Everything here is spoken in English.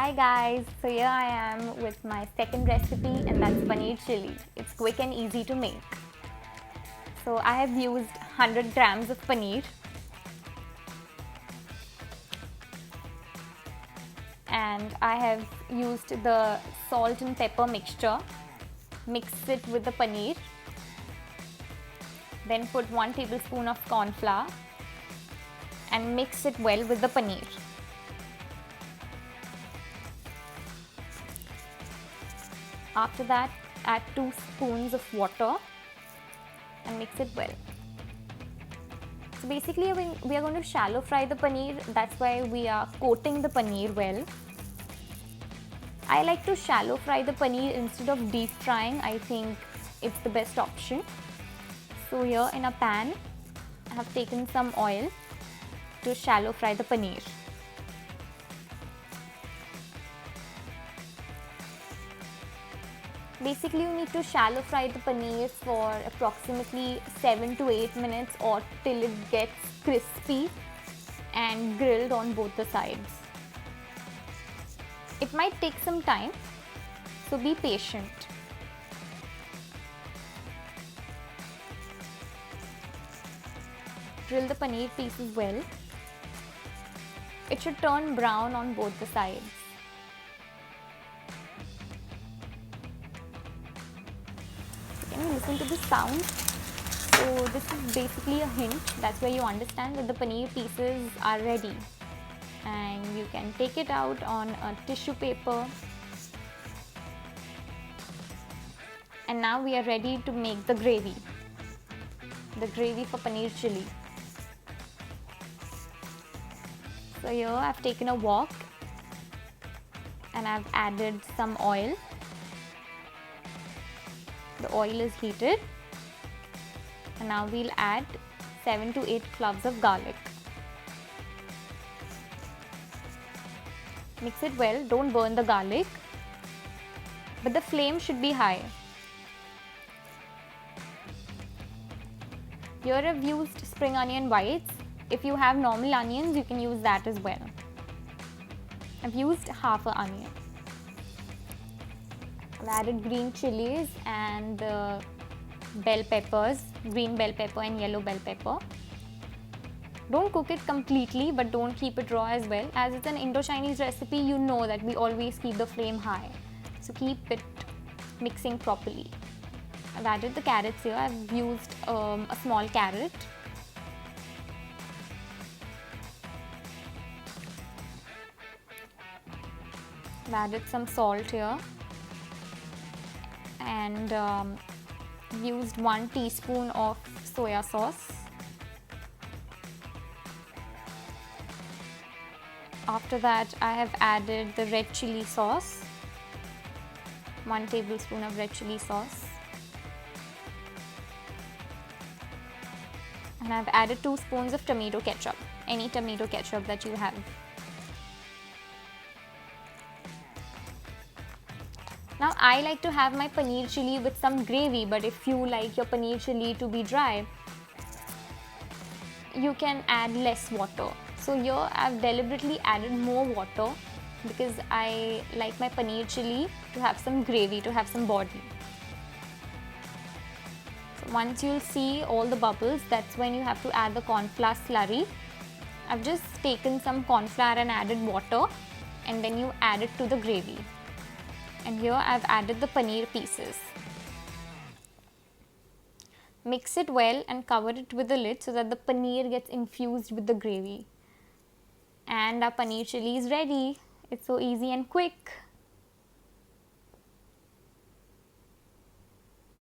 Hi guys, so here I am with my second recipe and that's paneer chili. It's quick and easy to make. So I have used 100 grams of paneer and I have used the salt and pepper mixture. Mix it with the paneer. Then put 1 tablespoon of corn flour and mix it well with the paneer. After that, add 2 spoons of water and mix it well. So basically we are going to shallow fry the paneer, that's why we are coating the paneer well. I like to shallow fry the paneer instead of deep frying. I think it's the best option. So here in a pan, I have taken some oil to shallow fry the paneer. Basically, you need to shallow fry the paneer for approximately 7 to 8 minutes or till it gets crispy and grilled on both the sides. It might take some time, so be patient. Grill the paneer pieces well. It should turn brown on both the sides. Can you listen to the sound? So this is basically a hint. That's where you understand that the paneer pieces are ready. And you can take it out on a tissue paper. And now we are ready to make the gravy. The gravy for paneer chili. So here I've taken a wok and I've added some oil. The oil is heated and now we'll add 7 to 8 cloves of garlic. Mix it well, don't burn the garlic, but the flame should be high. Here I've used spring onion whites. If you have normal onions, you can use that as well. I've used half an onion. I've added green chilies and bell peppers, green bell pepper and yellow bell pepper. Don't cook it completely, but don't keep it raw as well. As it's an Indo-Chinese recipe, you know that we always keep the flame high. So keep it mixing properly. I've added the carrots here. I've used a small carrot. I've added some salt here. And used 1 teaspoon of soya sauce. After that, I have added the red chili sauce, 1 tablespoon of red chili sauce. And I've added 2 spoons of tomato ketchup, any tomato ketchup that you have. Now I like to have my paneer chili with some gravy, but if you like your paneer chili to be dry, you can add less water. So here I've deliberately added more water because I like my paneer chili to have some gravy, to have some body. So once you'll see all the bubbles, that's when you have to add the corn flour slurry. I've just taken some corn flour and added water, and then you add it to the gravy. And here I've added the paneer pieces. Mix it well and cover it with the lid so that the paneer gets infused with the gravy. And our paneer chili is ready. It's so easy and quick.